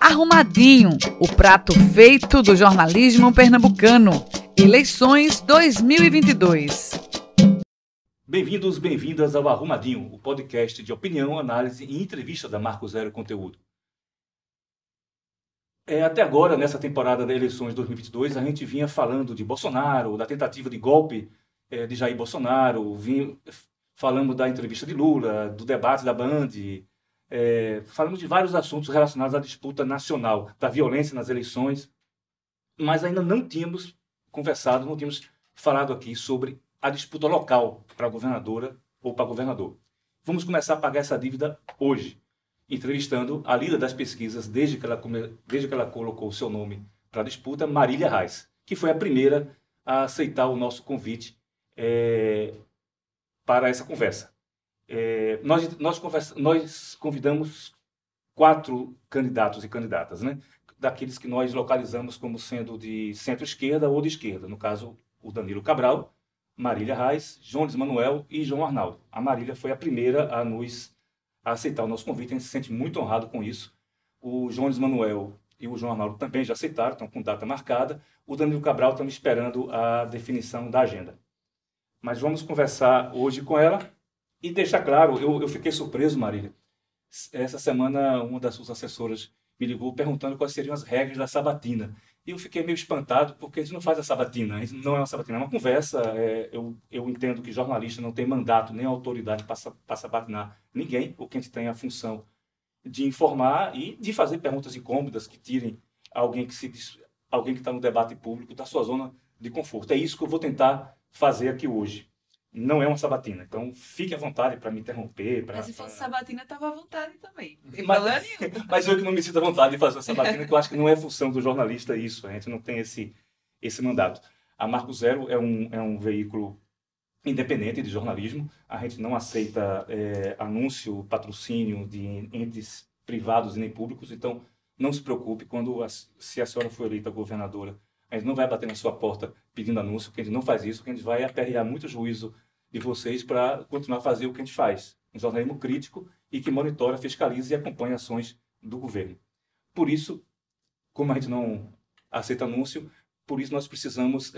Arrumadinho, o prato feito do jornalismo pernambucano. Eleições 2022. Bem-vindos, bem-vindas ao Arrumadinho, o podcast de opinião, análise e entrevista da Marco Zero Conteúdo. Até agora, nessa temporada das eleições 2022, a gente vinha falando de Bolsonaro, da tentativa de golpe de Jair Bolsonaro, falamos da entrevista de Lula, do debate da Band, falamos de vários assuntos relacionados à disputa nacional, da violência nas eleições, mas ainda não tínhamos conversado, não tínhamos falado aqui sobre a disputa local para governadora ou para governador. Vamos começar a pagar essa dívida hoje, entrevistando a líder das pesquisas desde que ela colocou o seu nome para a disputa, Marília Reis, que foi a primeira a aceitar o nosso convite para essa conversa. Nós convidamos 4 candidatos e candidatas, né? Daqueles que nós localizamos como sendo de centro-esquerda ou de esquerda. No caso, o Danilo Cabral, Marília Reis, Jones Manuel e João Arnaldo. A Marília foi a primeira a aceitar o nosso convite, a gente se sente muito honrado com isso. O Jones Manuel e o João Arnaldo também já aceitaram, estão com data marcada. O Danilo Cabral estamos esperando a definição da agenda. Mas vamos conversar hoje com ela e deixar claro, eu fiquei surpreso, Marília. Essa semana, uma das suas assessoras me ligou perguntando quais seriam as regras da sabatina. E eu fiquei meio espantado, porque a gente não faz a sabatina. A gente não é uma sabatina, é uma conversa. Eu entendo que jornalista não tem mandato nem autoridade para sabatinar ninguém, ou que a gente tem a função de informar e de fazer perguntas incômodas que tirem alguém que está no debate público da sua zona de conforto. É isso que eu vou tentar fazer aqui hoje. Não é uma sabatina, então fique à vontade para me interromper. Mas se fosse sabatina, estava à vontade também. Mas eu que não me sinto à vontade de fazer uma sabatina, que eu acho que não é função do jornalista isso, a gente não tem esse mandato. A Marco Zero é um veículo independente de jornalismo, a gente não aceita anúncio, patrocínio de entes privados e nem públicos, então não se preocupe, se a senhora for eleita governadora, a gente não vai bater na sua porta pedindo anúncio, porque a gente não faz isso, porque a gente vai aperrear muito juízo de vocês para continuar a fazer o que a gente faz. Um jornalismo crítico e que monitora, fiscaliza e acompanha ações do governo. Por isso, como a gente não aceita anúncio, por isso nós precisamos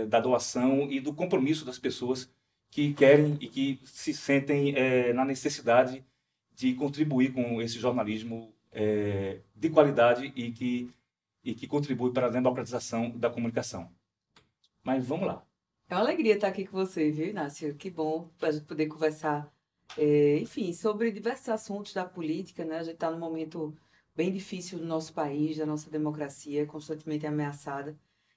da doação e do compromisso das pessoas que querem e que se sentem na necessidade de contribuir com esse jornalismo de qualidade e que contribui para a democratização da comunicação. Mas vamos lá. É uma alegria estar aqui com você, viu, Inácio? Que bom para a gente poder conversar, enfim, sobre diversos assuntos da política, né? A gente está num momento bem difícil do nosso país, da nossa democracia, constantemente ameaçada.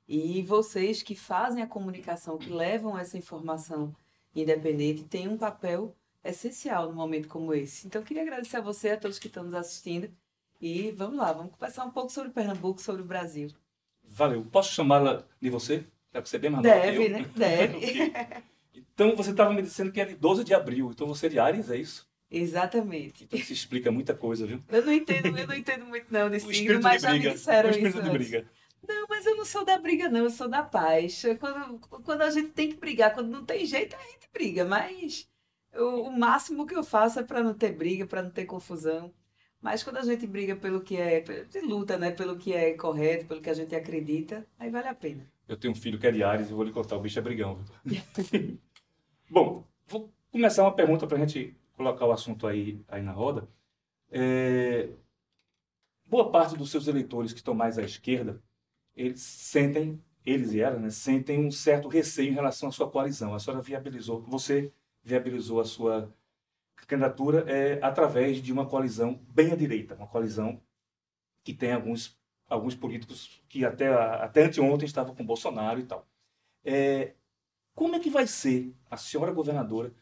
E vocês que fazem a comunicação, que levam essa informação independente, têm um papel essencial num momento como esse. Então, eu queria agradecer a você, a todos que estão nos assistindo. E vamos lá, vamos conversar um pouco sobre Pernambuco, sobre o Brasil. Valeu. Posso chamá-la de você? Deve ser bem mais nova que eu. Deve, né? Deve. Okay. Então, você estava me dizendo que é de 12 de abril. Então, você é de Áries, é isso? Exatamente. Então, isso explica muita coisa, viu? Eu não entendo muito não de signo, de mas já briga. me disseram isso. O espírito de briga. Não, mas eu não sou da briga, não. Eu sou da paz. Quando a gente tem que brigar, quando não tem jeito, a gente briga. Mas o máximo que eu faço é para não ter briga, para não ter confusão. Mas quando a gente briga pelo que luta, né? Pelo que é correto, pelo que a gente acredita, aí vale a pena. Eu tenho um filho que é de Áries e vou lhe contar, o bicho é brigão. Bom, vou começar uma pergunta para a gente colocar o assunto aí na roda. Boa parte dos seus eleitores que estão mais à esquerda, eles e elas, né, sentem um certo receio em relação à sua coalizão. Você viabilizou a sua candidatura através de uma coalizão bem à direita, uma coalizão que tem alguns políticos que até anteontem estavam com Bolsonaro e tal. Como é que vai ser a senhora governadora,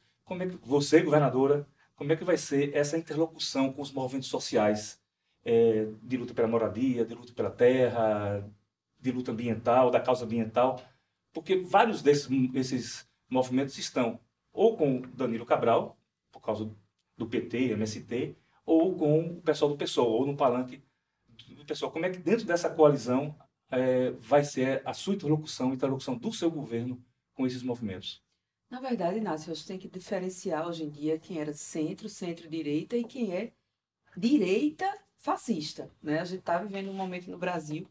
você governadora, como é que vai ser essa interlocução com os movimentos sociais de luta pela moradia, de luta pela terra, de luta ambiental, da causa ambiental? Porque vários desses movimentos estão ou com Danilo Cabral, por causa do PT, MST, ou com o pessoal do PSOL, ou no palanque do PSOL. Como é que dentro dessa coalizão vai ser a sua interlocução do seu governo com esses movimentos? Na verdade, Inácio, a gente tem que diferenciar hoje em dia quem era centro-direita e quem é direita fascista, né? A gente está vivendo um momento no Brasil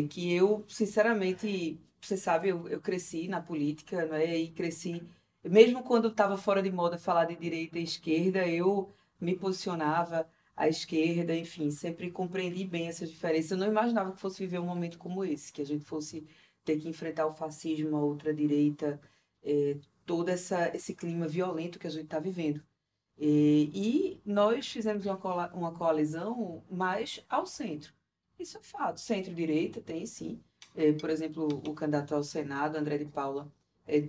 que eu, sinceramente, você sabe, eu cresci na política, né? E cresci, mesmo quando estava fora de moda falar de direita e esquerda, eu me posicionava à esquerda, enfim, sempre compreendi bem essas diferenças. Eu não imaginava que fosse viver um momento como esse, que a gente fosse ter que enfrentar o fascismo, a ultradireita, todo esse clima violento que a gente está vivendo. E nós fizemos uma coalizão mais ao centro. Isso é fato. Centro-direita tem, sim. Por exemplo, o candidato ao Senado, André de Paula,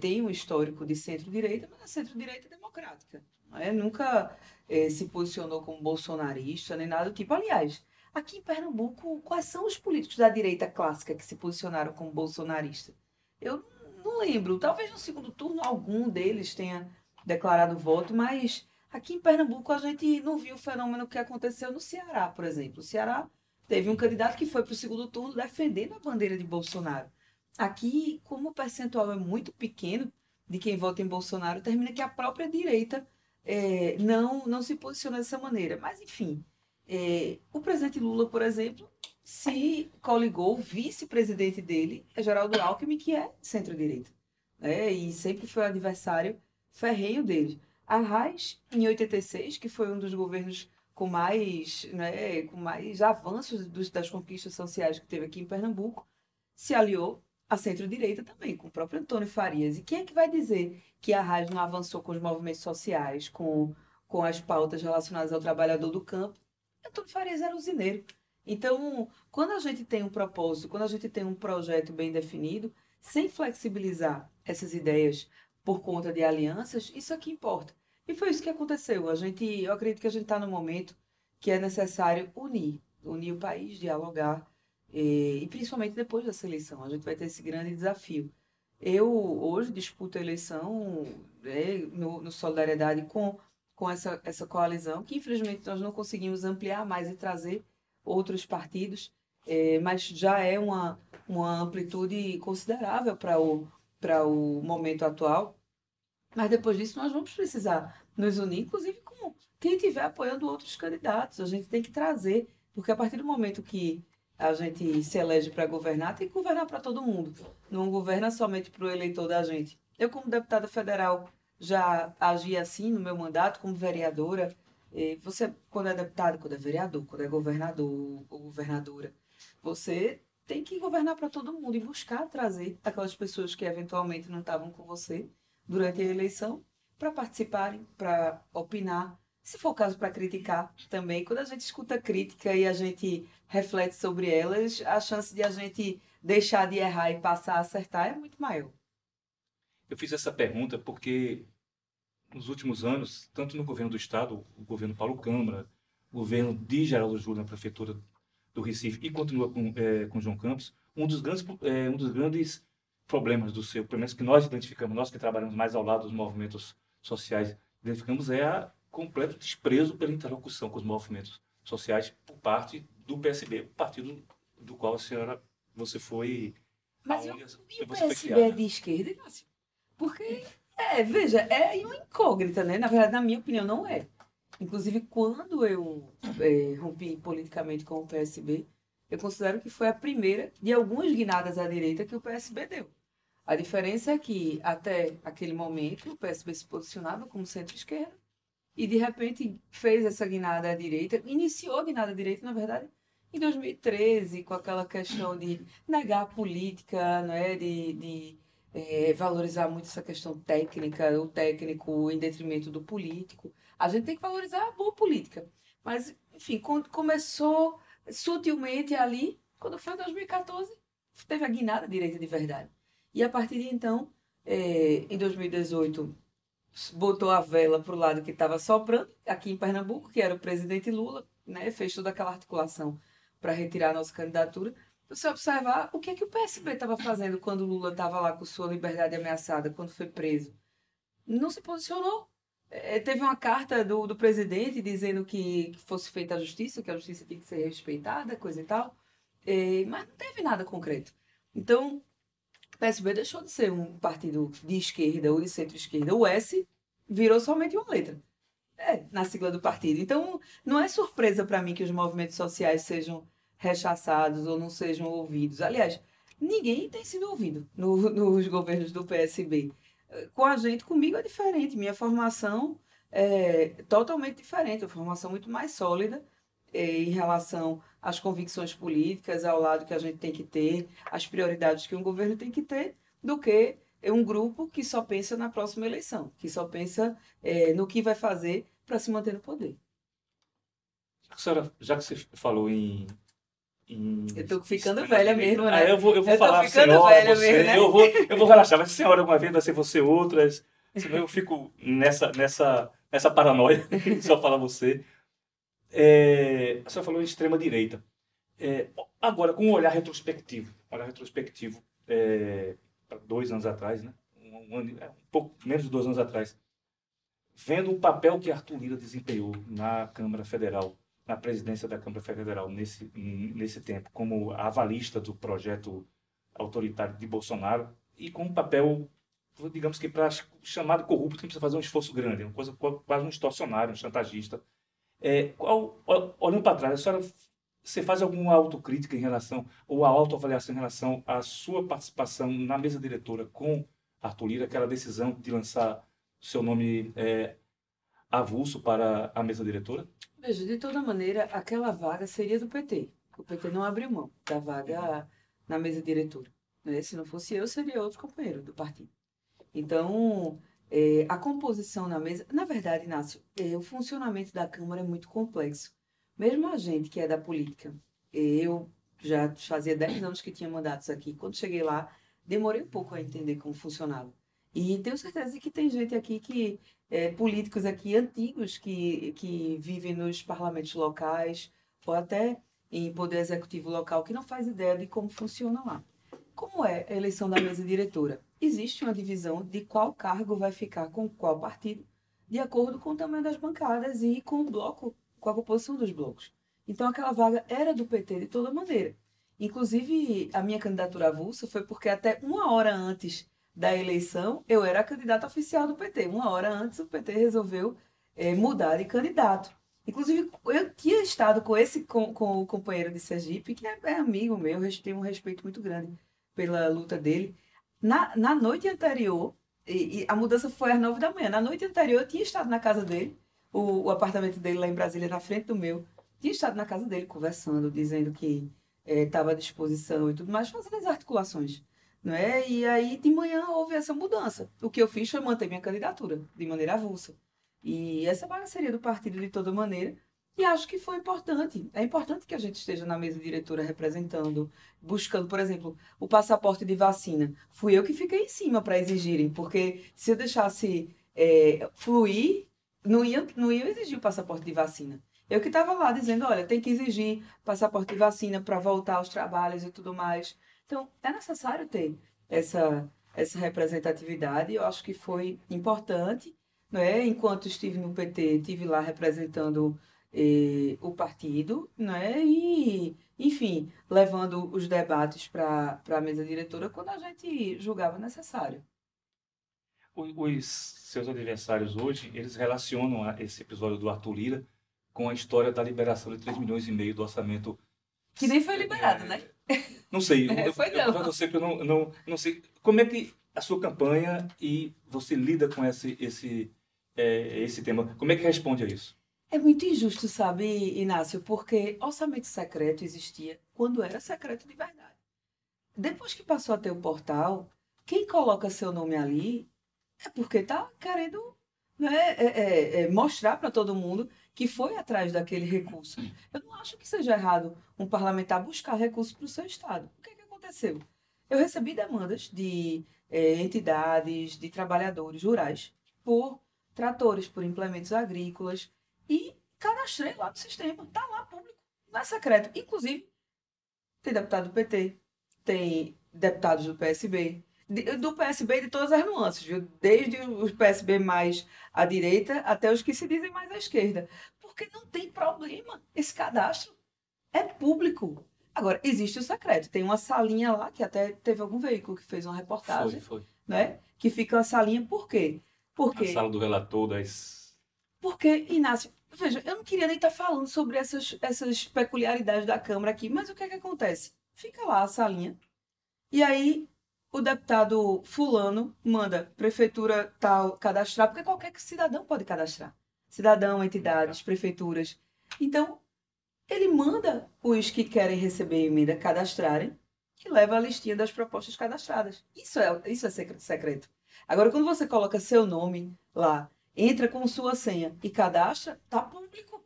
tem um histórico de centro-direita, mas é centro-direita democrática. Não é? Nunca se posicionou como bolsonarista, nem nada do tipo. Aliás, aqui em Pernambuco, quais são os políticos da direita clássica que se posicionaram como bolsonarista? Eu não lembro. Talvez no segundo turno algum deles tenha declarado voto, mas aqui em Pernambuco a gente não viu o fenômeno que aconteceu no Ceará, por exemplo. O Ceará teve um candidato que foi para o segundo turno defendendo a bandeira de Bolsonaro. Aqui, como o percentual é muito pequeno de quem vota em Bolsonaro, termina que a própria direita não se posiciona dessa maneira. Mas, enfim, o presidente Lula, por exemplo, se coligou, o vice-presidente dele é Geraldo Alckmin, que é centro-direita, né? E sempre foi o adversário ferrenho dele. Arraes, em 86, que foi um dos governos com mais avanços das conquistas sociais que teve aqui em Pernambuco, se aliou à centro-direita também, com o próprio Antônio Farias. E quem é que vai dizer que a Arraes não avançou com os movimentos sociais, com as pautas relacionadas ao trabalhador do campo? Antônio Farias era usineiro. Então, quando a gente tem um propósito, quando a gente tem um projeto bem definido, sem flexibilizar essas ideias por conta de alianças, isso é que importa. E foi isso que aconteceu. Eu acredito que a gente está no momento que é necessário unir o país, dialogar, e principalmente depois dessa eleição. A gente vai ter esse grande desafio. Eu hoje disputo a eleição no Solidariedade com essa coalizão, que infelizmente nós não conseguimos ampliar mais e trazer outros partidos, mas já é uma amplitude considerável para o momento atual. Mas depois disso nós vamos precisar nos unir, inclusive com quem estiver apoiando outros candidatos. A gente tem que trazer, porque a partir do momento que a gente se elege para governar, tem que governar para todo mundo. Não governa somente para o eleitor da gente. Eu, como deputada federal, já agi assim no meu mandato como vereadora. Você, quando é deputado, quando é vereador, quando é governador ou governadora, você tem que governar para todo mundo e buscar trazer aquelas pessoas que eventualmente não estavam com você durante a eleição para participarem, para opinar, se for o caso para criticar também. Quando a gente escuta crítica e a gente reflete sobre elas, a chance de a gente deixar de errar e passar a acertar é muito maior. Eu fiz essa pergunta porque nos últimos anos, tanto no governo do Estado, o governo Paulo Câmara, o governo de Geraldo Júlio na prefeitura do Recife e continua com João Campos, um dos grandes problemas pelo menos que nós identificamos, nós que trabalhamos mais ao lado dos movimentos sociais, identificamos o completo desprezo pela interlocução com os movimentos sociais por parte do PSB, o partido do qual você foi... Mas o PSB é de esquerda, Inácio? Porque, veja, é uma incógnita, né? Na verdade, na minha opinião, não é. Inclusive, quando eu rompi politicamente com o PSB, eu considero que foi a primeira de algumas guinadas à direita que o PSB deu. A diferença é que, até aquele momento, o PSB se posicionava como centro-esquerda e, de repente, fez essa guinada à direita, iniciou a guinada à direita, na verdade, em 2013, com aquela questão de negar a política, não é? de valorizar muito essa questão técnica, o técnico em detrimento do político. A gente tem que valorizar a boa política. Mas, enfim, quando começou sutilmente ali, quando foi em 2014, teve a guinada à direita de verdade. E a partir de então, em 2018, botou a vela para o lado que estava soprando, aqui em Pernambuco, que era o presidente Lula, né? Fez toda aquela articulação para retirar a nossa candidatura. Você observar o que o PSB estava fazendo quando o Lula estava lá com sua liberdade ameaçada, quando foi preso. Não se posicionou. Teve uma carta do presidente dizendo que fosse feita a justiça, que a justiça tinha que ser respeitada, coisa e tal. Mas não teve nada concreto. Então, o PSB deixou de ser um partido de esquerda ou de centro-esquerda. O S virou somente uma letra. na sigla do partido. Então, não é surpresa para mim que os movimentos sociais sejam rechaçados ou não sejam ouvidos. Aliás, ninguém tem sido ouvido nos governos do PSB. Com a gente, comigo é diferente. Minha formação é totalmente diferente. Uma formação muito mais sólida em relação às convicções políticas, ao lado que a gente tem que ter, às prioridades que um governo tem que ter, do que um grupo que só pensa na próxima eleição, que só pensa no que vai fazer para se manter no poder. Senhora, já que você falou em eu tô ficando velha mesmo, né? Eu vou falar senhora, você, mesmo, né? eu vou relaxar, mas senhora uma vez, vai ser você outras, senão eu fico nessa paranoia, só falar você. A senhora falou em extrema-direita. Agora, com um olhar retrospectivo, para 2 anos atrás, né? Um pouco menos de 2 anos atrás, vendo o papel que Arthur Lira desempenhou na Câmara Federal, na presidência da Câmara Federal nesse tempo, como avalista do projeto autoritário de Bolsonaro, e com um papel, digamos que para chamar de corrupto, que precisa fazer um esforço grande, uma coisa quase um extorsionário, um chantagista. Olhando para trás, a senhora, você faz alguma autocrítica em relação, ou a autoavaliação em relação à sua participação na mesa diretora com Arthur Lira, aquela decisão de lançar o seu nome avulso para a mesa diretora? Veja, de toda maneira, aquela vaga seria do PT. O PT não abriu mão da vaga na mesa diretora, né? Se não fosse eu, seria outro companheiro do partido. Então, a composição na mesa... Na verdade, Inácio, o funcionamento da Câmara é muito complexo. Mesmo a gente que é da política, eu já fazia 10 anos que tinha mandatos aqui. Quando cheguei lá, demorei um pouco a entender como funcionava. E tenho certeza que tem gente aqui políticos aqui antigos que vivem nos parlamentos locais ou até em poder executivo local que não faz ideia de como funciona lá. Como é a eleição da mesa diretora? Existe uma divisão de qual cargo vai ficar com qual partido, de acordo com o tamanho das bancadas e com o bloco, com a composição dos blocos. Então, aquela vaga era do PT de toda maneira. Inclusive, a minha candidatura avulsa foi porque até 1 hora antes da eleição, eu era a candidata oficial do PT. 1 hora antes, o PT resolveu mudar de candidato. Inclusive, eu tinha estado com o companheiro de Sergipe, que é amigo meu, tenho um respeito muito grande pela luta dele. Na noite anterior, e a mudança foi às 9 da manhã, na noite anterior eu tinha estado na casa dele, o apartamento dele lá em Brasília, na frente do meu, tinha estado na casa dele conversando, dizendo que estava à disposição e tudo mais, fazendo as articulações. Não é? E aí, de manhã, houve essa mudança. O que eu fiz foi manter minha candidatura, de maneira avulsa. E essa vaga seria do partido de toda maneira. E acho que foi importante. É importante que a gente esteja na mesa diretora representando, buscando, por exemplo, o passaporte de vacina. Fui eu que fiquei em cima para exigirem, porque se eu deixasse fluir, não ia exigir o passaporte de vacina. Eu que estava lá dizendo, olha, tem que exigir passaporte de vacina para voltar aos trabalhos e tudo mais. Então, é necessário ter essa representatividade. Eu acho que foi importante, né? Enquanto estive no PT, estive lá representando o partido, né? E, enfim, levando os debates para a mesa diretora quando a gente julgava necessário. Os seus adversários hoje, eles relacionam esse episódio do Arthur Lira com a história da liberação de 3,5 milhões do orçamento. Que nem foi liberado, né? Não sei, eu sei que eu não sei. Como é que a sua campanha e você lida com esse tema? Como é que responde a isso? É muito injusto, sabe, Inácio, porque orçamento secreto existia quando era secreto de verdade. Depois que passou a ter o portal, quem coloca seu nome ali é porque está querendo, né, mostrar para todo mundo que foi atrás daquele recurso. Eu não acho que seja errado um parlamentar buscar recursos para o seu estado. O que aconteceu? Eu recebi demandas de entidades, de trabalhadores rurais, por tratores, por implementos agrícolas, e cadastrei lá no sistema. Está lá público, não é secreto. Inclusive, tem deputado do PT, tem deputados do PSB, do PSB de todas as nuances, viu? Desde os PSB mais à direita até os que se dizem mais à esquerda. Porque não tem problema. Esse cadastro é público. Agora, existe o secreto. Tem uma salinha lá, que até teve algum veículo que fez uma reportagem. Foi. Né? Que fica uma salinha, por quê? Porque a sala do relator Porque, Inácio, veja, eu não queria nem estar falando sobre essas peculiaridades da Câmara aqui, mas o que é que acontece? Fica lá a salinha, e aí o deputado fulano manda prefeitura tal cadastrar, porque qualquer cidadão pode cadastrar. Cidadão, entidades, prefeituras. Então, ele manda os que querem receber emenda cadastrarem e leva a listinha das propostas cadastradas. Isso é secreto. Agora, quando você coloca seu nome lá, entra com sua senha e cadastra, tá público.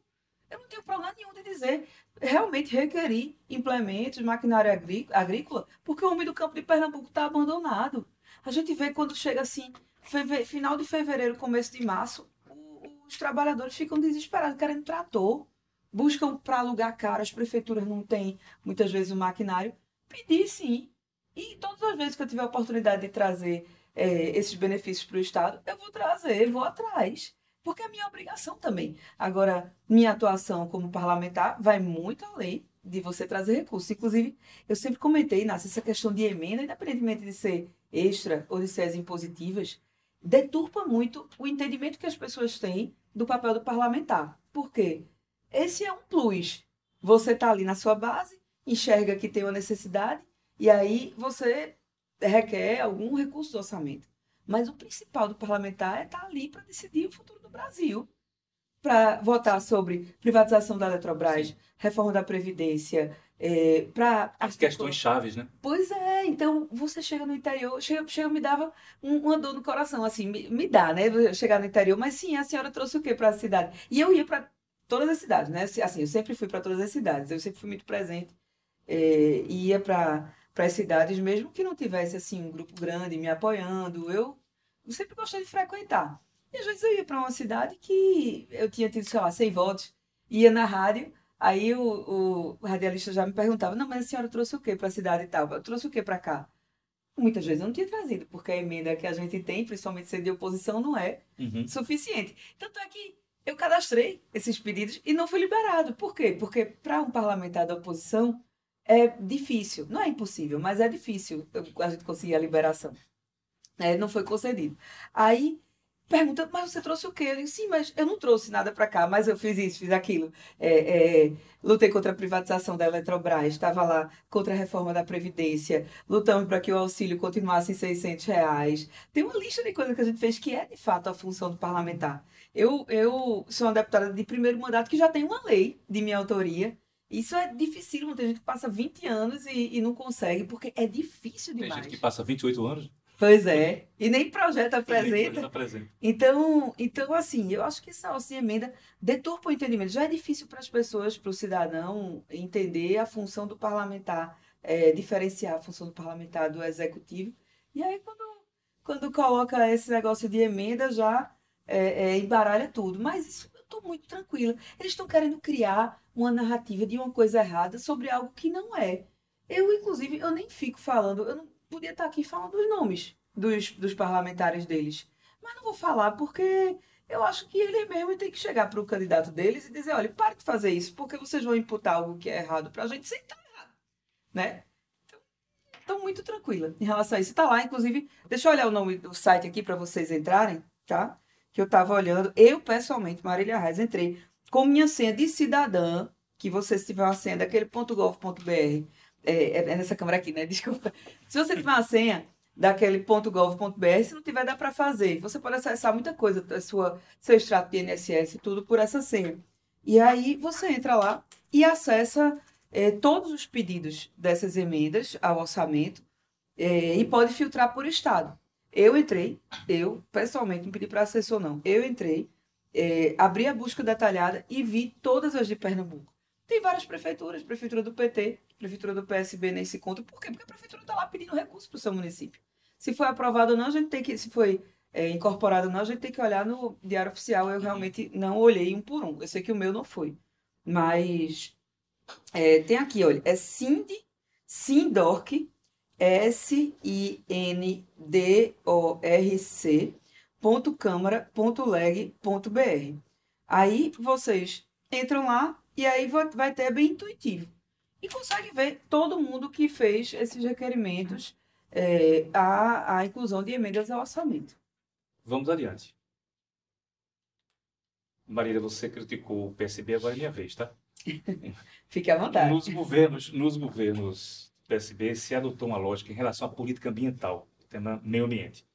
Eu não tenho problema nenhum de dizer, realmente requerir implementos, maquinário agrícola, porque o homem do campo de Pernambuco está abandonado. A gente vê quando chega assim, final de fevereiro, começo de março, os trabalhadores ficam desesperados, querendo trator, buscam para alugar caro, as prefeituras não têm, muitas vezes, o maquinário. Pedir, sim. E todas as vezes que eu tiver a oportunidade de trazer esses benefícios para o Estado, eu vou trazer, vou atrás. Porque é minha obrigação também. Agora, minha atuação como parlamentar vai muito além de você trazer recursos. Inclusive, eu sempre comentei, Inácio, essa questão de emenda, independentemente de ser extra ou de ser as impositivas, deturpa muito o entendimento que as pessoas têm do papel do parlamentar. Por quê? Esse é um plus. Você está ali na sua base, enxerga que tem uma necessidade, e aí você requer algum recurso do orçamento. Mas o principal do parlamentar é estar ali para decidir o futuro do Brasil. Para votar sobre privatização da Eletrobras, Sim. reforma da Previdência, para... As questões chaves, né? Pois é, então você chega no interior, me dava uma dor no coração, assim, me dá, né? Chegar no interior, mas sim, a senhora trouxe o quê para a cidade? E eu ia para todas as cidades, né? Assim, eu sempre fui para todas as cidades, eu sempre fui muito presente, ia para as cidades, mesmo que não tivesse, assim, um grupo grande me apoiando, eu sempre gostei de frequentar. E às vezes eu ia para uma cidade que eu tinha tido, sei lá, 100 votos, ia na rádio, aí o radialista já me perguntava, não, mas a senhora trouxe o quê para a cidade e tal? Eu trouxe o quê para cá? Muitas vezes eu não tinha trazido, porque a emenda que a gente tem, principalmente sendo de oposição, não é suficiente. Tanto é que eu cadastrei esses pedidos e não fui liberado. Por quê? Porque para um parlamentar da oposição é difícil, não é impossível, mas é difícil a gente conseguir a liberação. Não foi concedido. Aí pergunta, mas você trouxe o quê? Eu digo, sim, mas eu não trouxe nada para cá, mas eu fiz isso, fiz aquilo. Lutei contra a privatização da Eletrobras, estava lá contra a reforma da Previdência, lutamos para que o auxílio continuasse em R$ 600. Tem uma lista de coisas que a gente fez que é, de fato, a função do parlamentar. Eu sou uma deputada de primeiro mandato que já tem uma lei de minha autoria. Isso é difícil, tem gente que passa 20 anos e não consegue, porque é difícil Tem demais. gente que passa 28 anos. Pois é, e nem projeto apresenta. Apresenta. Então, assim, eu acho que essa nossa emenda deturpa o entendimento. Já é difícil para as pessoas, para o cidadão, entender a função do parlamentar, diferenciar a função do parlamentar do executivo. E aí, quando coloca esse negócio de emenda, já embaralha tudo. Mas isso eu estou muito tranquila. Eles estão querendo criar uma narrativa de uma coisa errada sobre algo que não é. Inclusive, eu nem fico falando, eu não podia estar aqui falando os nomes dos parlamentares deles. Mas não vou falar porque eu acho que ele mesmo tem que chegar para o candidato deles e dizer, olha, pare de fazer isso, porque vocês vão imputar algo que é errado para a gente sem estar errado, né? Então, estou muito tranquila em relação a isso. Está lá, inclusive, deixa eu olhar o nome do site aqui para vocês entrarem, tá? Que eu estava olhando. Eu, pessoalmente, Marília Reis, entrei com minha senha de cidadã, que você, se tiver uma senha daquele .gov.br, é nessa câmera aqui, né? Desculpa. Se você tiver uma senha daquele .gov.br, se não tiver, dá para fazer. Você pode acessar muita coisa, seu extrato de INSS, tudo por essa senha. E aí você entra lá e acessa todos os pedidos dessas emendas ao orçamento e pode filtrar por estado. Eu pessoalmente, não pedi para assessor não, eu entrei, abri a busca detalhada e vi todas as de Pernambuco. Tem várias prefeituras, prefeitura do PT, prefeitura do PSB nem se conta. Por quê? Porque a prefeitura está lá pedindo recurso para o seu município. Se foi aprovado ou não, a gente tem que, se foi incorporado ou não, a gente tem que olhar no Diário Oficial. Eu realmente não olhei um por um. Eu sei que o meu não foi. Mas tem aqui, olha, é Sindorc, SINDORC.câmara.leg.br. Aí vocês entram lá e aí vai ter bem intuitivo. E consegue ver todo mundo que fez esses requerimentos à inclusão de emendas ao orçamento. Vamos adiante. Marília, você criticou o PSB, agora é minha vez, tá? Fique à vontade. Nos governos do PSB se adotou uma lógica em relação à política ambiental, tema meio ambiente,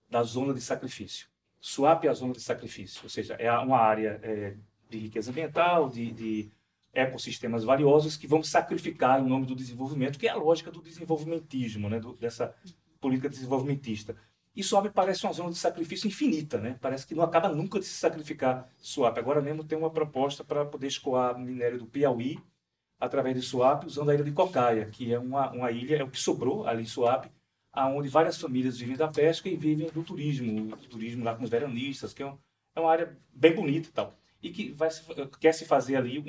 da zona de sacrifício. SUAP é a zona de sacrifício, ou seja, é uma área de riqueza ambiental, de ecossistemas valiosos que vão sacrificar em nome do desenvolvimento, que é a lógica do desenvolvimentismo, né, dessa política desenvolvimentista. E SUAP parece uma zona de sacrifício infinita, né? Parece que não acaba nunca de se sacrificar SUAP. Agora mesmo tem uma proposta para poder escoar minério do Piauí através de SUAP, usando a ilha de Cocaia, que é uma ilha, é o que sobrou ali em SUAP, onde várias famílias vivem da pesca e vivem do turismo lá com os veranistas, que é uma área bem bonita e tal. E que quer se fazer ali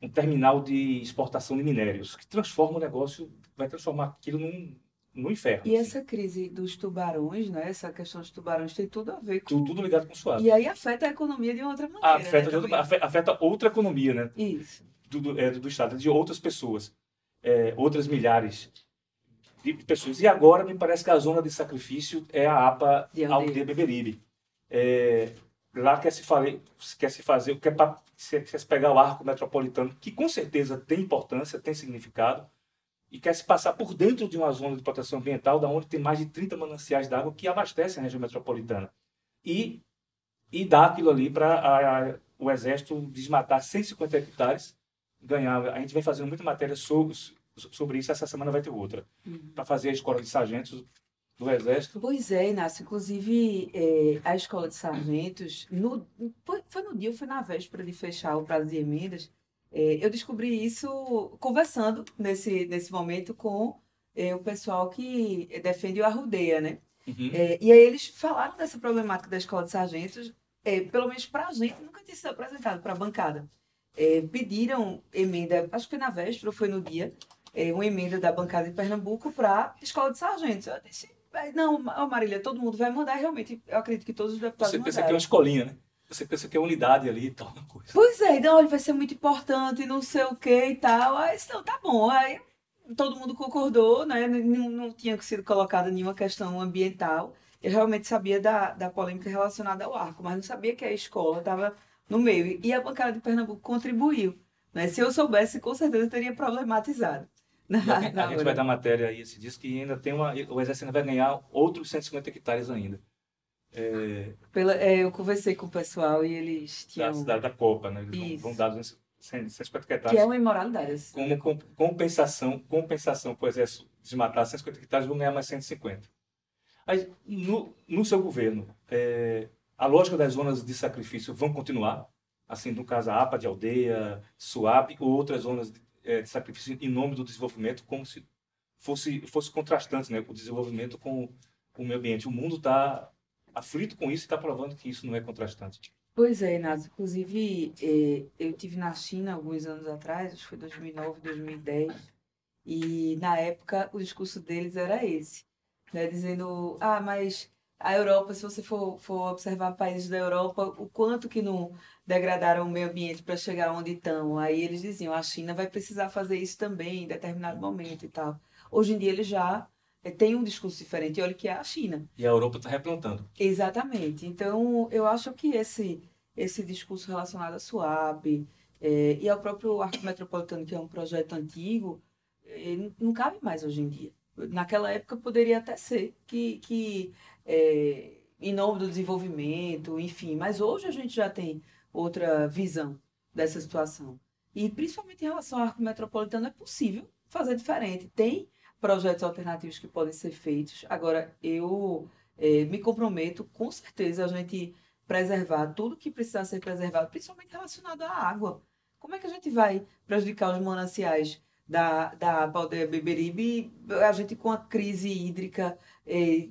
um terminal de exportação de minérios, que transforma o negócio, vai transformar aquilo num inferno. E assim. essa crise dos tubarões, né? Essa questão dos tubarões tem tudo a ver com... Tudo ligado com o SUAP. E aí afeta a economia de outra maneira, né? Afeta outra economia, né? Isso. Do Estado, de outras pessoas, outras milhares de pessoas. E agora me parece que a zona de sacrifício é a APA Aldeia Beberibe. Lá quer se pegar o arco metropolitano, que com certeza tem importância, tem significado, e quer se passar por dentro de uma zona de proteção ambiental, da onde tem mais de 30 mananciais d'água que abastecem a região metropolitana. E dar aquilo ali para o Exército desmatar 150 hectares, ganhar. A gente vem fazendo muita matéria sobre isso, essa semana vai ter outra, para fazer a escola de sargentos do Exército. Pois é, Inácio. Inclusive, a escola de sargentos, foi no dia ou foi na véspera de fechar o prazo de emendas, eu descobri isso conversando nesse momento com o pessoal que defende o Arrudeia, né? Uhum. E aí eles falaram dessa problemática da escola de sargentos, pelo menos para a gente, nunca tinha sido apresentado para a bancada. Pediram emenda, acho que foi na véspera ou foi no dia, uma emenda da bancada de Pernambuco para a escola de sargentos. Eu disse, não, Marília, todo mundo vai mandar, realmente, eu acredito que todos os deputados Você mandaram. pensa que é uma escolinha, né? Você pensa que é unidade ali e tal, uma coisa. Pois é, então, olha, vai ser muito importante, não sei o que e tal. Aí, então, tá bom. Aí todo mundo concordou, né? Não tinha sido colocada nenhuma questão ambiental. Eu realmente sabia da polêmica relacionada ao arco, mas não sabia que a escola estava no meio. E a bancada de Pernambuco contribuiu, né? Se eu soubesse, com certeza teria problematizado. A gente vai dar matéria aí, se diz que ainda tem o Exército ainda vai ganhar outros 150 hectares ainda. Eu conversei com o pessoal e eles tinham... Da cidade da Copa, né? Eles vão dar 150 hectares. Que é uma imoralidade. Como compensação para o Exército desmatar 150 hectares, vão ganhar mais 150. Aí, no seu governo, a lógica das zonas de sacrifício vão continuar? Assim, no caso, a APA de Aldeia, SUAP, ou outras zonas de sacrifício em nome do desenvolvimento, como se fosse contrastante, né? O desenvolvimento com o meio ambiente. O mundo está aflito com isso e está provando que isso não é contrastante. Pois é, Inácio. Inclusive, eu estive na China alguns anos atrás, acho que foi 2009, 2010, e na época o discurso deles era esse, né? Dizendo, mas a Europa, se você for observar países da Europa, o quanto que não degradaram o meio ambiente para chegar onde estão. Aí eles diziam, a China vai precisar fazer isso também em determinado momento e tal. Hoje em dia eles já têm um discurso diferente, e olha que é a China. E a Europa está replantando. Exatamente. Então, eu acho que esse discurso relacionado à SUAP e ao próprio Arco Metropolitano, que é um projeto antigo, não cabe mais hoje em dia. Naquela época poderia até ser que em nome do desenvolvimento, enfim, mas hoje a gente já tem outra visão dessa situação. E principalmente em relação ao Arco Metropolitano é possível fazer diferente. Tem projetos alternativos que podem ser feitos. Agora, eu me comprometo, com certeza, a gente preservar tudo que precisa ser preservado, principalmente relacionado à água. Como é que a gente vai prejudicar os mananciais da Aldeia Beberibe, a gente com a crise hídrica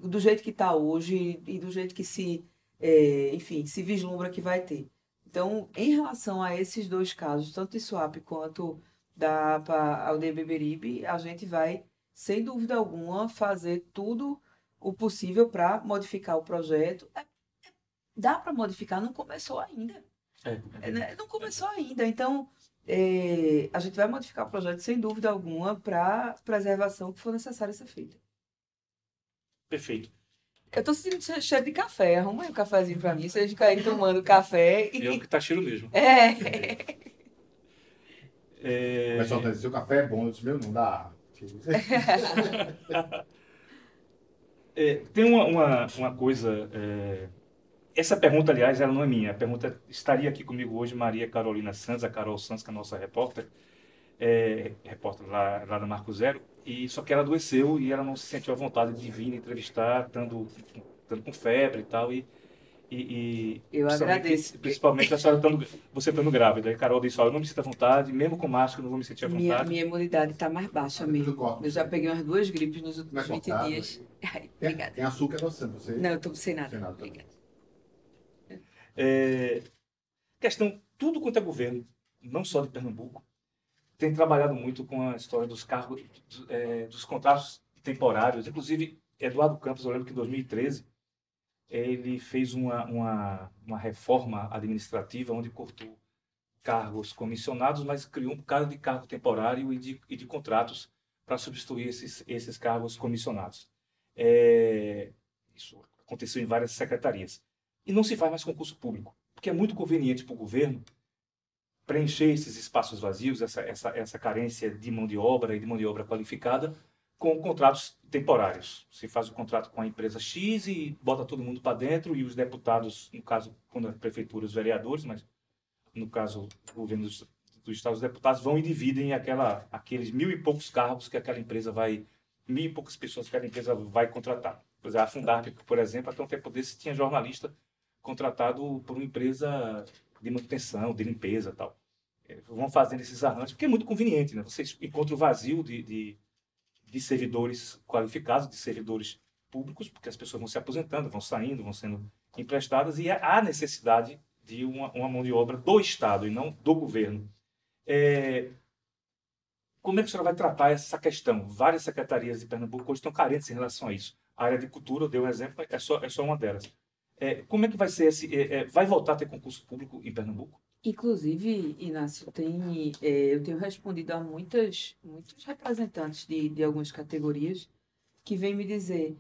do jeito que está hoje e do jeito que se vislumbra que vai ter? Então, em relação a esses dois casos, tanto de SUAP quanto da Aldeia Beberibe, a gente vai, sem dúvida alguma, fazer tudo o possível para modificar o projeto. Dá para modificar, não começou ainda. Não começou ainda. Então, a gente vai modificar o projeto, sem dúvida alguma, para a preservação que for necessária ser feita. Perfeito. Eu tô sentindo cheiro de café. Arruma aí um cafezinho pra mim. Vocês ficam aí tomando café. É o que tá cheiro mesmo. O pessoal tá dizendo, seu café é bom, eu disse, meu, não dá. Tem uma coisa... Essa pergunta, aliás, ela não é minha. A pergunta estaria aqui comigo hoje Maria Carolina Santos, a Carol Santos, que é a nossa repórter, repórter lá da Marco Zero, e só que ela adoeceu e ela não se sentiu à vontade de vir entrevistar, estando com febre e tal, e Eu agradeço. Principalmente a senhora você estando grávida. E Carol disse, eu não me sinto à vontade, mesmo com máscara, eu não vou me sentir à vontade. Minha imunidade está mais baixa mesmo. Eu já peguei umas 2 gripes nos últimos 20 dias. Ai, obrigada. Tem açúcar adoçante, você? Não, eu estou sem nada. Sem nada. Obrigada. Questão, tudo quanto é governo, não só de Pernambuco, tem trabalhado muito com a história dos cargos, dos contratos temporários. Inclusive, Eduardo Campos, eu lembro que em 2013, ele fez uma reforma administrativa onde cortou cargos comissionados, mas criou um bocado de cargo temporário e de contratos para substituir esses cargos comissionados. Isso aconteceu em várias secretarias. E não se faz mais concurso público, porque é muito conveniente para o governo preencher esses espaços vazios, essa carência de mão de obra e de mão de obra qualificada, com contratos temporários. Se faz o contrato com a empresa X e bota todo mundo para dentro, e os deputados, no caso, quando a prefeitura, os vereadores, mas no caso, o governo do Estado, os deputados vão e dividem aqueles 1.000 e poucos cargos que aquela empresa 1.000 e poucas pessoas que aquela empresa vai contratar. Pois a Fundarp, por exemplo, até um tempo desse tinha jornalista contratado por uma empresa de manutenção, de limpeza e tal. Vão fazendo esses arranjos, porque é muito conveniente, né? Você encontra o vazio de servidores qualificados, de servidores públicos, porque as pessoas vão se aposentando, vão saindo, vão sendo emprestadas, e há necessidade de uma mão de obra do Estado e não do governo. Como é que a senhora vai tratar essa questão? Várias secretarias de Pernambuco hoje estão carentes em relação a isso. A área de cultura, eu dei um exemplo, é só uma delas. Como é que vai ser vai voltar a ter concurso público em Pernambuco? Inclusive, Inácio, eu tenho respondido a muitos representantes de algumas categorias que vêm me dizer,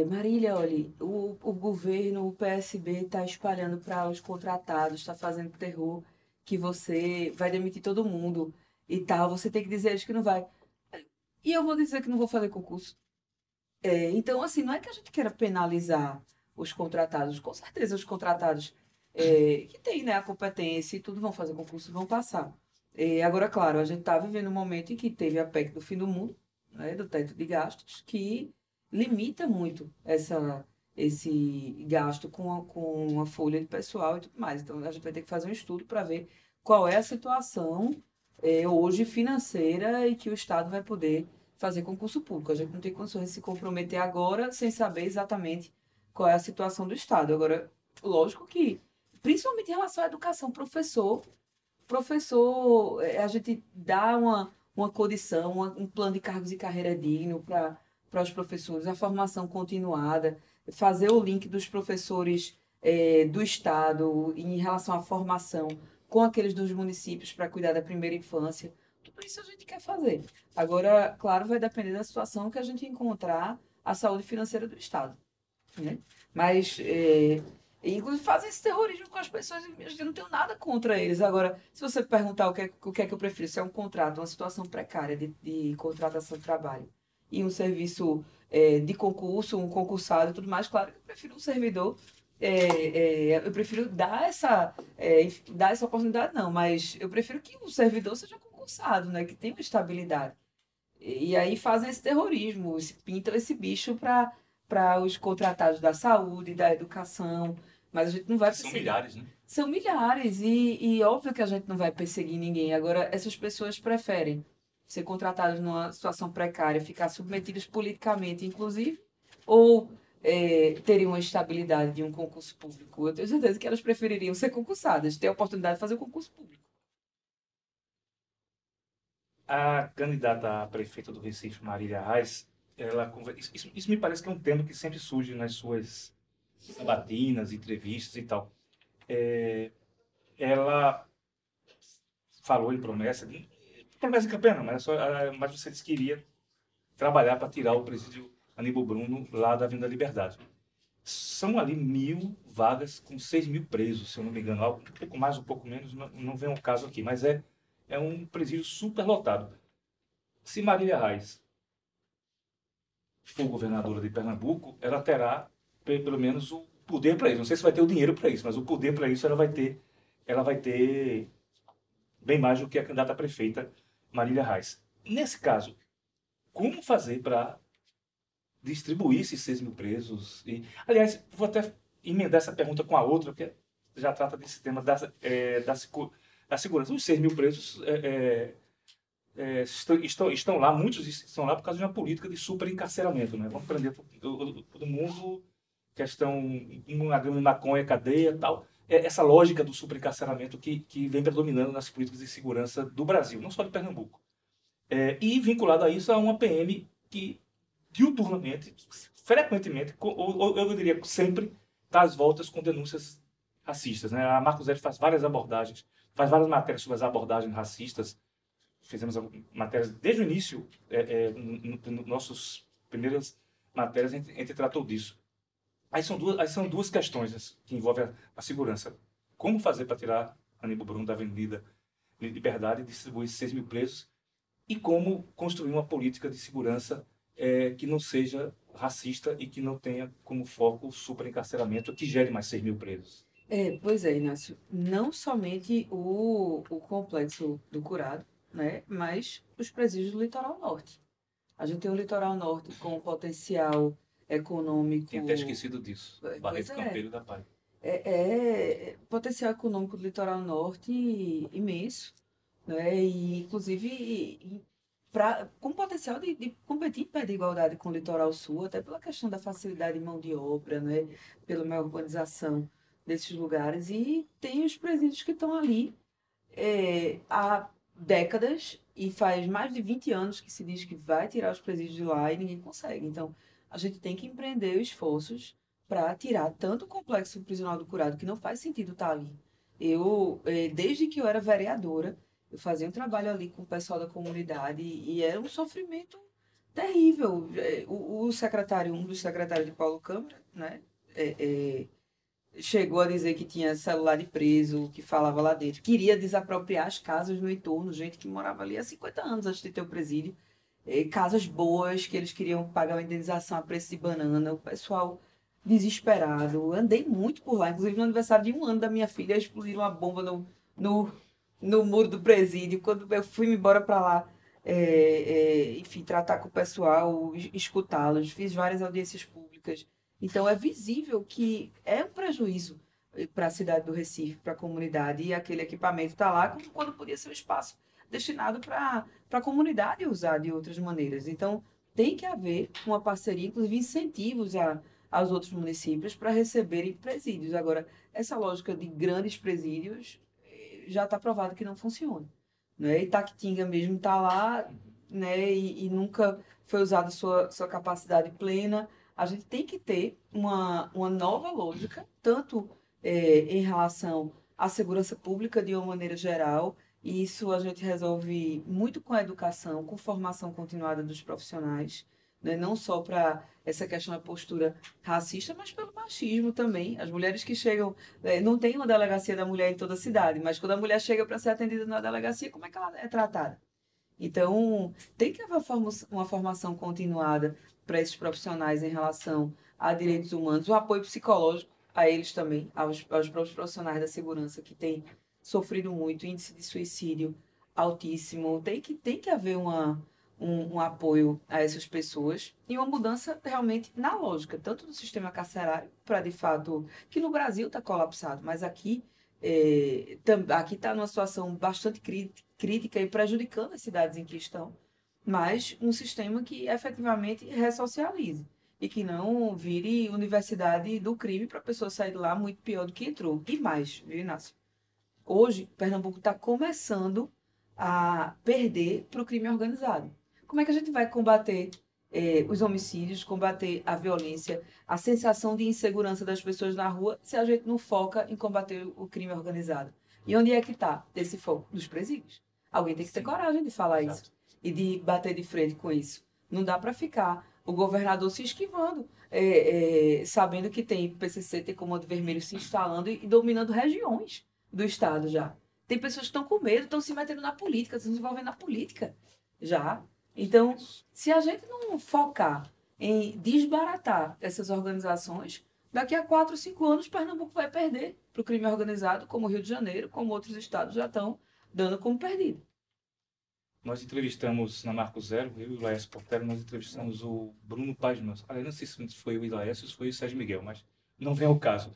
Marília, olha, o governo, o PSB está espalhando para os contratados, está fazendo terror, que você vai demitir todo mundo e tal, você tem que dizer eles que não vai. E eu vou dizer que não vou fazer concurso. Então, assim, não é que a gente queira penalizar os contratados, com certeza os contratados que têm, né, a competência e tudo vão fazer concurso, vão passar. Agora, claro, a gente está vivendo um momento em que teve a PEC do fim do mundo, né, do teto de gastos, que limita muito esse gasto com a folha de pessoal e tudo mais. Então, a gente vai ter que fazer um estudo para ver qual é a situação hoje financeira e que o Estado vai poder fazer concurso público. A gente não tem condições de se comprometer agora sem saber exatamente qual é a situação do Estado. Agora, lógico que, principalmente em relação à educação, professor, a gente dá uma condição, um plano de cargos e carreira digno para os professores, a formação continuada, fazer o link dos professores do Estado em relação à formação com aqueles dos municípios para cuidar da primeira infância. Tudo isso a gente quer fazer. Agora, claro, vai depender da situação que a gente encontrar a saúde financeira do Estado. Né? Mas, inclusive, fazem esse terrorismo com as pessoas, eu não tenho nada contra eles. Agora, se você perguntar o que é que eu prefiro, se é um contrato, uma situação precária de contratação de trabalho e um serviço de concurso, um concursado e tudo mais, claro que eu prefiro um servidor. Eu prefiro dar essa oportunidade, não, mas eu prefiro que o servidor seja concursado, né, que tenha uma estabilidade. E aí fazem esse terrorismo, pintam esse bicho para os contratados da saúde, da educação, mas a gente não vai perseguir. São milhares, né? São milhares, e óbvio que a gente não vai perseguir ninguém. Agora, essas pessoas preferem ser contratadas numa situação precária, ficar submetidas politicamente, inclusive, ou terem uma estabilidade de um concurso público. Eu tenho certeza que elas prefeririam ser concursadas, ter a oportunidade de fazer o concurso público. A candidata a prefeita do Recife, Marília Reis, isso me parece que é um tema que sempre surge nas suas sabatinas, entrevistas e tal. Ela falou em promessa de campanha não, mas você disse que iria trabalhar para tirar o presídio Aníbal Bruno lá da Avenida Liberdade. são ali 1.000 vagas com 6.000 presos, se eu não me engano. Um pouco mais, um pouco menos, não vem ao caso aqui, mas é um presídio super lotado. Se Marília Reis for governadora de Pernambuco, ela terá pelo menos o poder para isso. Não sei se vai ter o dinheiro para isso, mas o poder para isso ela vai ter bem mais do que a candidata a prefeita Marília Reis. Nesse caso, como fazer para distribuir esses 6.000 presos? Aliás, vou até emendar essa pergunta com a outra, que já trata desse tema da segurança. Os 6.000 presos estão lá, muitos estão lá por causa de uma política de superencarceramento, né? Vamos prender todo mundo, questão, uma grama de maconha, cadeia e tal. Essa lógica do superencarceramento que vem predominando nas políticas de segurança do Brasil, não só de Pernambuco. E vinculado a isso, a uma PM que diuturnamente, frequentemente, ou eu diria sempre, está às voltas com denúncias racistas, né? A Marco Zero faz várias abordagens, faz várias matérias sobre as abordagens racistas. Fizemos matérias desde o início, nossas primeiras matérias, a gente tratou disso. Aí são duas questões que envolvem a segurança. Como fazer para tirar Aníbal Bruno da Avenida Liberdade e distribuir 6.000 presos? E como construir uma política de segurança que não seja racista e que não tenha como foco o superencarceramento, que gere mais 6.000 presos? Pois é, Inácio. Não somente o complexo do Curado, né, mas os presídios do Litoral Norte. A gente tem um Litoral Norte com potencial econômico... Tinha até esquecido disso. Barreto Pois Campeiro da Pai. Potencial econômico do Litoral Norte imenso, né? E, inclusive, com potencial de competir em pé de igualdade com o Litoral Sul, até pela questão da facilidade de mão de obra, né? Pela maior urbanização desses lugares. E tem os presídios que estão ali há décadas, e faz mais de 20 anos que se diz que vai tirar os presídios de lá e ninguém consegue. Então, a gente tem que empreender esforços para tirar tanto o complexo prisional do Curado, que não faz sentido estar ali. Desde que eu era vereadora, eu fazia um trabalho ali com o pessoal da comunidade e era um sofrimento terrível. Um dos secretários de Paulo Câmara, né, chegou a dizer que tinha celular de preso, que falava lá dentro. Queria desapropriar as casas no entorno, gente que morava ali há 50 anos antes de ter o presídio. Casas boas, que eles queriam pagar uma indenização a preço de banana. O pessoal desesperado. Andei muito por lá. Inclusive, no aniversário de 1 ano da minha filha, explodiram uma bomba no muro do presídio. Quando eu fui embora para lá, enfim, tratar com o pessoal, escutá-los. Fiz várias audiências públicas. Então, é visível que é um prejuízo para a cidade do Recife, para a comunidade, e aquele equipamento está lá quando podia ser um espaço destinado para a comunidade usar de outras maneiras. Então, tem que haver uma parceria, inclusive incentivos aos outros municípios para receberem presídios. Agora, essa lógica de grandes presídios já está provado que não funciona, né? Itaquitinga mesmo está lá, né, e nunca foi usada sua capacidade plena. A gente tem que ter uma nova lógica, tanto em relação à segurança pública de uma maneira geral, e isso a gente resolve muito com a educação, com formação continuada dos profissionais, né? Não só para essa questão da postura racista, mas pelo machismo também. As mulheres que chegam, não tem uma delegacia da mulher em toda a cidade, mas quando a mulher chega para ser atendida na delegacia, como é que ela é tratada? Então, tem que haver uma formação continuada para esses profissionais em relação a direitos humanos, o apoio psicológico a eles também, aos próprios profissionais da segurança que têm sofrido muito, índice de suicídio altíssimo. Tem que haver um apoio a essas pessoas e uma mudança realmente na lógica, tanto do sistema carcerário, para de fato, que no Brasil está colapsado, mas aqui está numa situação bastante crítica e prejudicando as cidades em que estão, mas um sistema que efetivamente ressocialize e que não vire universidade do crime para a pessoa sair de lá muito pior do que entrou. E mais, viu, Inácio? Hoje, Pernambuco está começando a perder para o crime organizado. Como é que a gente vai combater os homicídios, combater a violência, a sensação de insegurança das pessoas na rua, se a gente não foca em combater o crime organizado? E onde é que está esse foco? Nos presídios. Alguém tem que ter coragem de falar isso e de bater de frente com isso. Não dá para ficar o governador se esquivando, sabendo que tem PCC, tem Comando Vermelho se instalando e dominando regiões do estado já. Tem pessoas que estão com medo, estão se metendo na política, estão se envolvendo na política já. Então, se a gente não focar em desbaratar essas organizações, daqui a 4 ou 5 anos, Pernambuco vai perder para o crime organizado, como o Rio de Janeiro, como outros estados já estão dando como perdido. Nós entrevistamos na Marco Zero, eu e o Laércio Portela, nós entrevistamos o Bruno Paz Manso. Aliás, não sei se foi o Laércio ou se foi o Sérgio Miguel, mas não vem ao caso.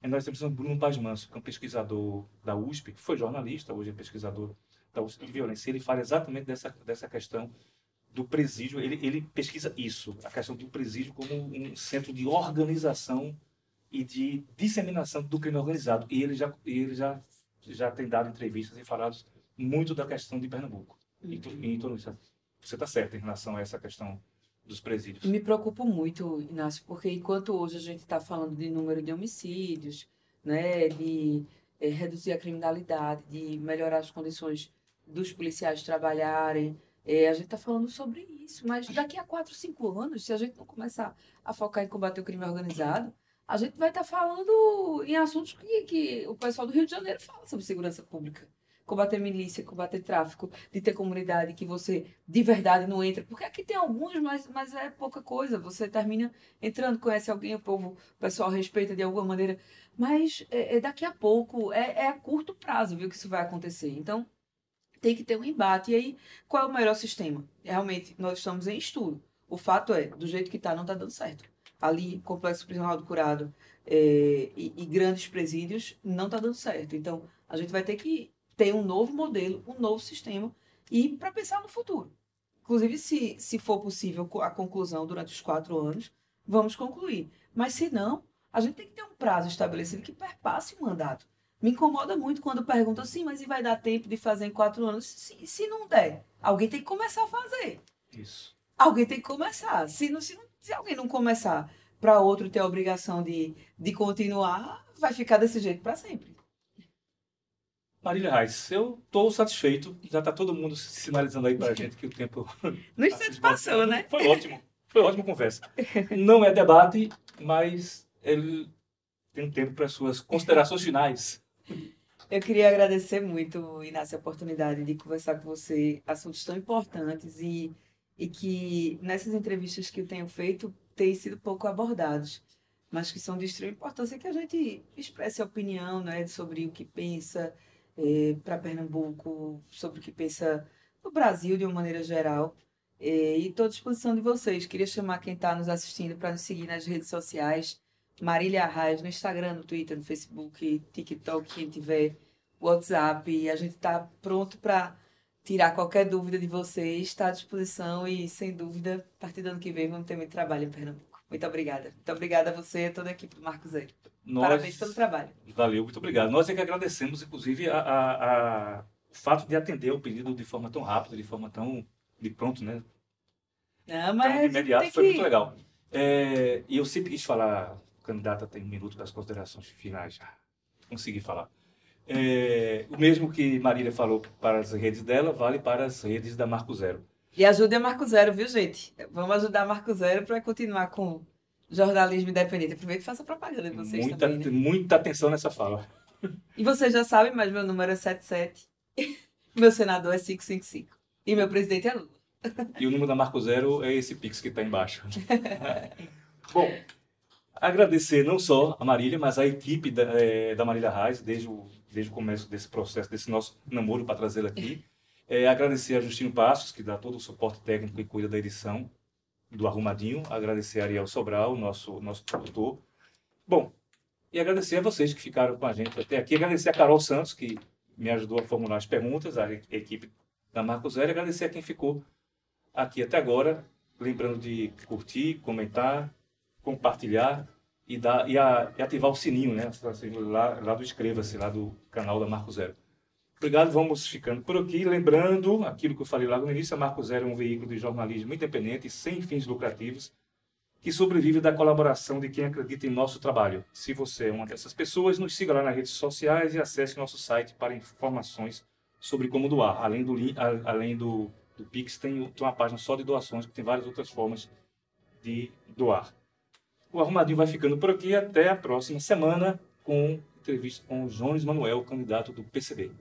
Nós entrevistamos o Bruno Paz Manso, que é um pesquisador da USP, que foi jornalista, hoje é pesquisador da USP de violência. Ele fala exatamente dessa questão do presídio. Ele pesquisa isso, a questão do presídio como um centro de organização e de disseminação do crime organizado. E ele já tem dado entrevistas e falado muito da questão de Pernambuco. Então, você está certo em relação a essa questão dos presídios. Me preocupo muito, Inácio, porque enquanto hoje a gente está falando de número de homicídios, né, de reduzir a criminalidade, de melhorar as condições dos policiais trabalharem, a gente está falando sobre isso, mas daqui a 4, 5 anos, se a gente não começar a focar em combater o crime organizado, a gente vai estar falando em assuntos que o pessoal do Rio de Janeiro fala sobre segurança pública. Combater milícia, combater tráfico, de ter comunidade que você de verdade não entra. Porque aqui tem alguns, mas é pouca coisa. Você termina entrando, conhece alguém, o pessoal respeita de alguma maneira. Mas daqui a pouco, a curto prazo, viu, que isso vai acontecer. Então, tem que ter um embate. E aí, qual é o melhor sistema? Realmente, nós estamos em estudo. O fato é, do jeito que está, não está dando certo. Ali, Complexo Prisional do Curado e grandes presídios, não está dando certo. Então, a gente vai ter que ter um novo modelo, um novo sistema, e para pensar no futuro. Inclusive, se for possível a conclusão durante os 4 anos, vamos concluir. Mas se não, a gente tem que ter um prazo estabelecido que perpasse o mandato. Me incomoda muito quando perguntam assim, mas e vai dar tempo de fazer em 4 anos? Se não der, alguém tem que começar a fazer. Isso. Alguém tem que começar. Se alguém não começar para outro ter a obrigação de continuar, vai ficar desse jeito para sempre. Marília Reis, eu estou satisfeito. Já está todo mundo sinalizando aí para a gente que o tempo... No instante passou, né? Foi ótima conversa. Não é debate, mas ele tem um tempo para as suas considerações finais. Eu queria agradecer muito, Inácio, a oportunidade de conversar com você assuntos tão importantes e que nessas entrevistas que eu tenho feito têm sido pouco abordados, mas que são de extrema importância que a gente expresse a opinião, né, sobre o que pensa para Pernambuco, sobre o que pensa no Brasil de uma maneira geral. E estou à disposição de vocês. Queria chamar quem está nos assistindo para nos seguir nas redes sociais. Marília Reis, no Instagram, no Twitter, no Facebook, TikTok, quem tiver WhatsApp. E a gente está pronto para tirar qualquer dúvida de vocês. Está à disposição e, sem dúvida, a partir do ano que vem, vamos ter muito trabalho em Pernambuco. Muito obrigada. Muito obrigada a você e a toda a equipe do Marco Zero. Parabéns pelo trabalho. Valeu, muito obrigado. Nós é que agradecemos, inclusive, o fato de atender o pedido de forma tão rápida, de forma tão de pronto, né? Não, mas então, de imediato, foi muito legal. E eu sempre quis falar, candidata tem 1 minuto das considerações finais já. Consegui falar. O mesmo que Marília falou para as redes dela, vale para as redes da Marco Zero. E ajude a Marco Zero, viu, gente? Vamos ajudar a Marco Zero para continuar com jornalismo independente. Aproveita e faça propaganda de vocês também, né? Muita atenção nessa fala. E vocês já sabem, mas meu número é 77. Meu senador é 555. E meu presidente é Lula. E o número da Marco Zero é esse Pix que está embaixo. Bom, agradecer não só a Marília, mas a equipe da Marília Reis, desde o começo desse processo, desse nosso namoro para trazê-la aqui. Agradecer a Justino Passos, que dá todo o suporte técnico e cuida da edição do Arrumadinho. Agradecer a Ariel Sobral, nosso produtor. Bom, e agradecer a vocês que ficaram com a gente até aqui. Agradecer a Carol Santos, que me ajudou a formular as perguntas, a equipe da Marco Zero. Agradecer a quem ficou aqui até agora. Lembrando de curtir, comentar, compartilhar e ativar o sininho, né? Lá do Inscreva-se, lá do canal da Marco Zero. Obrigado, vamos ficando por aqui. Lembrando aquilo que eu falei lá no início, a Marco Zero é um veículo de jornalismo independente, sem fins lucrativos, que sobrevive da colaboração de quem acredita em nosso trabalho. Se você é uma dessas pessoas, nos siga lá nas redes sociais e acesse nosso site para informações sobre como doar. Além do Pix, tem uma página só de doações, que tem várias outras formas de doar. O Arrumadinho vai ficando por aqui. Até a próxima semana com entrevista com o Jones Manuel, candidato do PCB.